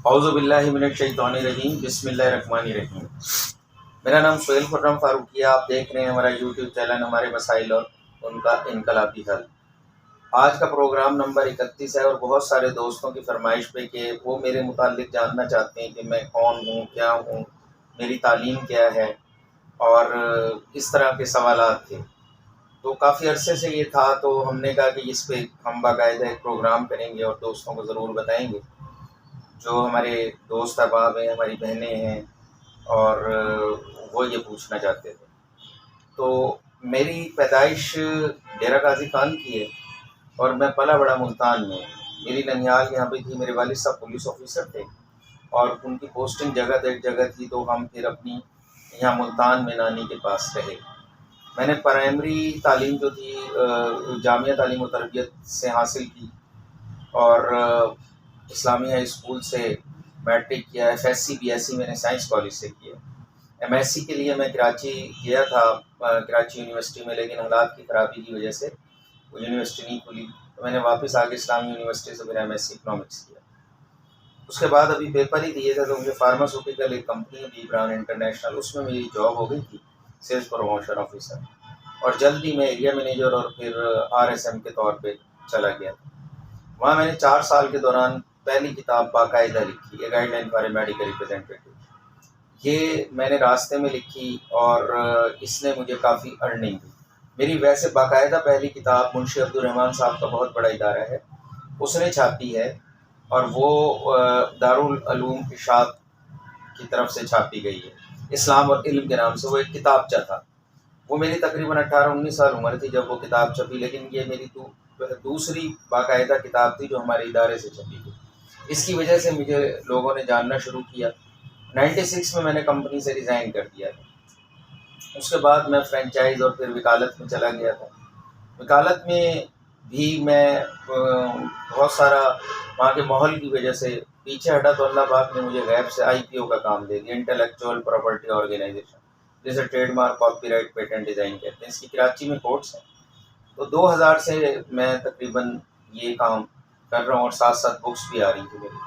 औज़ुबिल्लाहि मिनश्शैतानिर्रजीम बिस्मिल्लाहिर्रहमानिर्रहीम। मेरा नाम सोहेल खुर्रम फारूकी है। आप देख रहे हैं हमारा यूट्यूब चैनल हमारे मसाइल और उनका इनकलाबी हल। आज का प्रोग्राम नंबर 31 है और बहुत सारे दोस्तों की फरमाइश पे कि वो मेरे मुताल्लिक जानना चाहते हैं कि मैं कौन हूँ, क्या हूँ, मेरी तालीम क्या है और इस तरह के सवालात थे। तो काफ़ी अरसे से ये था, तो हमने कहा कि इस पे हम बाकायदा एक प्रोग्राम करेंगे और दोस्तों को ज़रूर बताएंगे। जो हमारे दोस्त अहबाब हैं, हमारी बहनें हैं और वो ये पूछना चाहते थे। तो मेरी पैदाइश डेरा गाज़ी खान की है और मैं पला बड़ा मुल्तान में। मेरी ननिहाल यहाँ पे थी, मेरे वालिद साहब पुलिस ऑफिसर थे और उनकी पोस्टिंग जगह दर जगह थी, तो हम फिर अपनी यहाँ मुल्तान में नानी के पास रहे। मैंने प्राइमरी तालीम जो थी जामिया तालीम और तरबियत से हासिल की और इस्लामी हाई स्कूल से मैट्रिक किया। एफएससी बीएससी मैंने साइंस कॉलेज से किया। एमएससी के लिए मैं कराची गया था, कराची यूनिवर्सिटी में, लेकिन हालात की ख़राबी की वजह से वो यूनिवर्सिटी नहीं खुली, तो मैंने वापस आके इस्लामी यूनिवर्सिटी से फिर एमएससी इकनॉमिक्स किया। उसके बाद अभी पेपर ही दिए थे, तो मुझे फार्मास्यूटिकल एक कंपनी है बी ब्रांड इंटरनेशनल, उसमें मेरी जॉब हो गई थी सेल्स प्रमोशन ऑफिसर, और जल्दी मैं एरिया मैनेजर और फिर आरएसएम के तौर पे चला गया। वहाँ मैंने 4 साल के दौरान पहली किताब बाकायदा लिखी, a guideline for a medical representative. ये मैंने रास्ते में लिखी और इसने मुझे काफ़ी अर्निंग दी। मेरी वैसे बाकायदा पहली किताब मुंशी अब्दुल रहमान साहब का बहुत बड़ा इदारा है, उसने छापी है और वो दारुल उलूम इरशाद की तरफ से छापी गई है। इस्लाम और इल्म के नाम से वो एक किताबचा था। वो मेरी तकरीबन 18-19 साल उम्र थी जब वो किताब छपी, लेकिन ये मेरी दूसरी बाकायदा किताब थी जो हमारे इदारे से छपी थी। इसकी वजह से मुझे लोगों ने जानना शुरू किया। 96 में मैंने कंपनी से रिज़ाइन कर दिया था। उसके बाद मैं फ्रेंचाइज और फिर वकालत में चला गया था। वकालत में भी मैं बहुत सारा वहाँ के माहौल की वजह से पीछे हटा, तो अल्लाह पाक ने मुझे गैब से आईपीओ का काम दे दिया, इंटेलेक्चुअल प्रॉपर्टी ऑर्गेनाइजेशन, जैसे ट्रेडमार्क, कॉपीराइट, पेटेंट डिज़ाइन कहते हैं। इसकी कराची में कोर्ट्स हैं। तो 2000 से मैं तकरीबन ये काम कर रहा हूँ और साथ साथ बुक्स भी आ रही थी मेरी।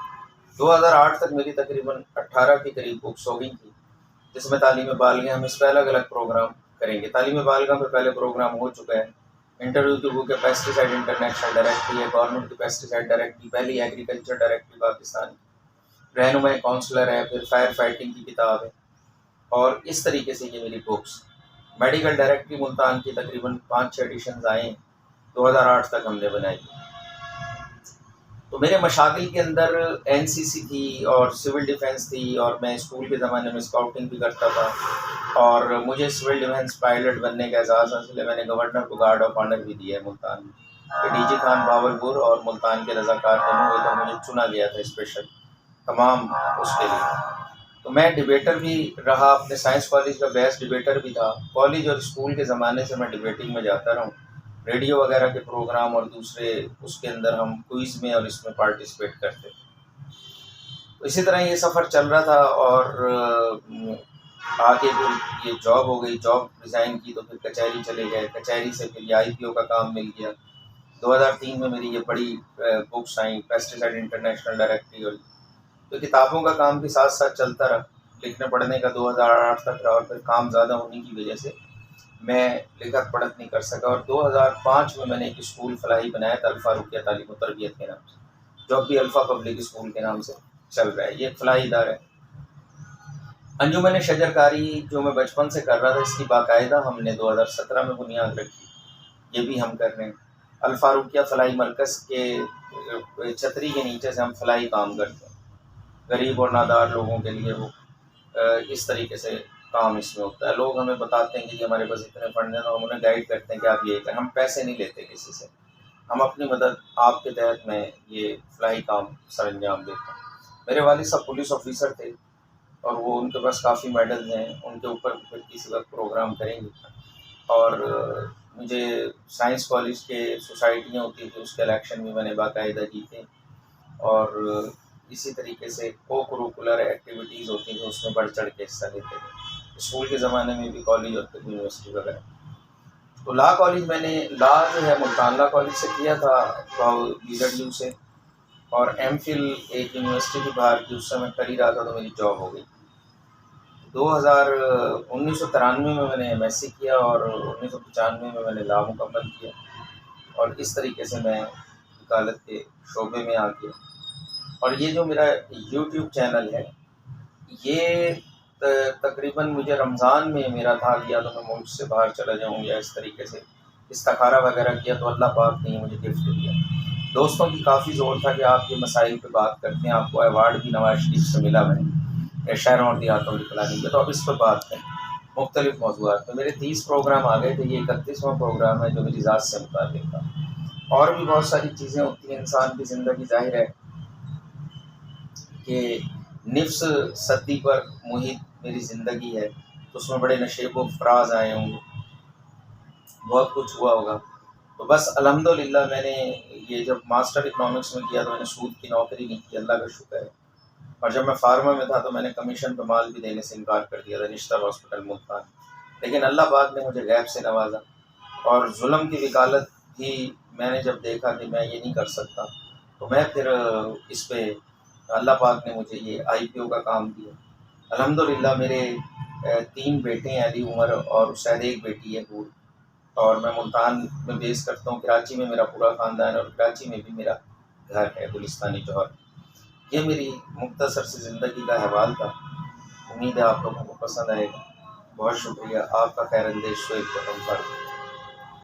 2008 तक मेरी तकरीबन 18 के करीब बुक्स हो गई थी, जिसमें तालीम बालिग़, हम इस पर अलग अलग प्रोग्राम करेंगे। तालीम बालिग़ पे पहले प्रोग्राम हो चुका है। इंटरव्यू की बुक है, पेस्टिसाइड इंटरनेशनल डायरेक्टरी है, गवर्नमेंट की पेस्टिसाइड डायरेक्टरी, पहली एग्रीकल्चर डायरेक्टरी पाकिस्तान की, रहनुमा काउंसलर है, फिर फायर फाइटिंग की किताब है और इस तरीके से ये मेरी बुक्स। मेडिकल डायरेक्टरी मुल्तान की तकरीबन 5-6 एडिशंस आए, 2008 तक हमने बनाई। तो मेरे मशागिल के अंदर एनसीसी थी और सिविल डिफेंस थी और मैं स्कूल के ज़माने में स्काउटिंग भी करता था और मुझे सिविल डिफेंस पायलट बनने का एजाज़ हासिल है। मैंने गवर्नर को गार्ड ऑफ ऑनर भी दिया है मुल्तान में, कि डीजी खान बावलपुर और मुल्तान के रज़ाकार दोनों हुए, तो मुझे चुना गया था स्पेशल तमाम उसके लिए। तो मैं डिबेटर भी रहा, अपने साइंस कॉलेज का बेस्ट डिबेटर भी था। कॉलेज और स्कूल के ज़माने से मैं डिबेटिंग में जाता रहा हूँ, रेडियो वगैरह के प्रोग्राम और दूसरे उसके अंदर हम क्विज़ में और इसमें पार्टिसिपेट करते थे। तो इसी तरह ये सफ़र चल रहा था और आगे फिर ये जॉब हो गई, जॉब रिज़ाइन की तो फिर कचहरी चले गए, कचहरी से फिर ये आईपीओ का काम मिल गया। 2003 में मेरी ये बड़ी books I, pesticide international directory, और तो किताबों का काम भी साथ साथ चलता रहा। लिखने पढ़ने का 2008 तक रहा और फिर काम ज़्यादा होने की वजह से मैं लिखत पढ़त नहीं कर सका और 2005 में मैंने एक स्कूल फलाही बनाया था, अल्फारुकिया तालीम और तरबियत के नाम से, जो अभी अल्फ़ा पब्लिक स्कूल के नाम से चल रहा है। ये एक फलाही इदारा है। अंजुमन शजरकारी जो मैं बचपन से कर रहा था, इसकी बाकायदा हमने 2017 में बुनियाद रखी, ये भी हम कर रहे हैं। अल्फारुकिया फलाही मरकज़ के छतरी के नीचे से हम फलाही काम करते हैं, गरीब और नादार लोगों के लिए। वो इस तरीके से काम इसमें होता है। लोग हमें बताते हैं कि हमारे पास इतने फंड हैं, तो हम उन्हें गाइड करते हैं कि आप ये करें। हम पैसे नहीं लेते किसी से, हम अपनी मदद आपके तहत में ये फलाही काम सर अंजाम देते हैं। मेरे वालिद साहब पुलिस ऑफिसर थे और वो उनके पास काफ़ी मेडल हैं, उनके ऊपर फिर किसी वक्त प्रोग्राम करेंगे। और मुझे साइंस कॉलेज के सोसाइटियाँ होती थी, उसके इलेक्शन भी मैंने बाकायदा जीते और इसी तरीके से को करिकुलर एक्टिविटीज़ होती थी, उसमें बढ़ चढ़ के हिस्सा लेते थे, स्कूल के ज़माने में भी, कॉलेज और फिर यूनिवर्सिटी वगैरह। तो लॉ कॉलेज मैंने लॉ जो है मुल्तान लॉ कॉलेज से किया था, BZU से, और एमफिल एक यूनिवर्सिटी थी बाहर की, उससे मैं कर ही रहा था तो मेरी जॉब हो गई। 1993 में मैंने एमएससी किया और 1995 में मैंने लॉ मुकम्मल किया और इस तरीके से मैं वकालत के शोबे में आ गया। और ये जो मेरा यूट्यूब चैनल है, ये तकरीबन मुझे रमज़ान में मेरा था लिया तो मैं मुल्क से बाहर चला जाऊँ या इस तरीके से इस्तिखारा वगैरह किया तो अल्लाह पाक ने मुझे गिफ्ट दिया। दोस्तों की काफ़ी ज़ोर था कि आप ये मसाइल पे बात करते हैं, आपको अवार्ड भी नवाज शरीफ से मिला है शहरों और देहातों की प्लानिंग पे, तो अब इस पर बात करें मुख्तलिफ मौज़ूआत पे। मेरे 30 प्रोग्राम आ गए थे, ये 31वां प्रोग्राम है जो मेरी ज़ात से मुताल्लिक़ था। और भी बहुत सारी चीज़ें होती हैं इंसान की ज़िंदगी, ज़ाहिर है कि निफ्स सदी पर मुहित मेरी ज़िंदगी है, तो उसमें बड़े नशेब व फ़राज आए होंगे, बहुत कुछ हुआ होगा। तो बस अल्हम्दुलिल्लाह मैंने ये जब मास्टर इकनॉमिक्स में किया तो मैंने सूद की नौकरी नहीं की, अल्लाह का शुक्र है। और जब मैं फार्मा में था तो मैंने कमीशन पे माल भी देने से इनकार कर दिया था, निश्तर हॉस्पिटल मुल्तान। लेकिन अल्लाह पाक ने मुझे गैब से नवाजा और जुल्म की वकालत भी मैंने जब देखा कि मैं ये नहीं कर सकता, तो मैं फिर इस पे अल्लाह पाक ने मुझे ये IPO का काम दिया। अल्हम्दुलिल्लाह मेरे 3 बेटे हैं, अली, उमर और शायद एक बेटी है हूर। और मैं मुल्तान में बेस करता हूँ, कराची में मेरा पूरा ख़ानदान है और कराची में भी मेरा घर है गुलिस्तानी जौहर। ये मेरी मुख्तसर सी ज़िंदगी का अहवाल था। उम्मीद है आप लोगों को पसंद आएगा। बहुत शुक्रिया। आपका खैर अंदेश, शोएब खत्म।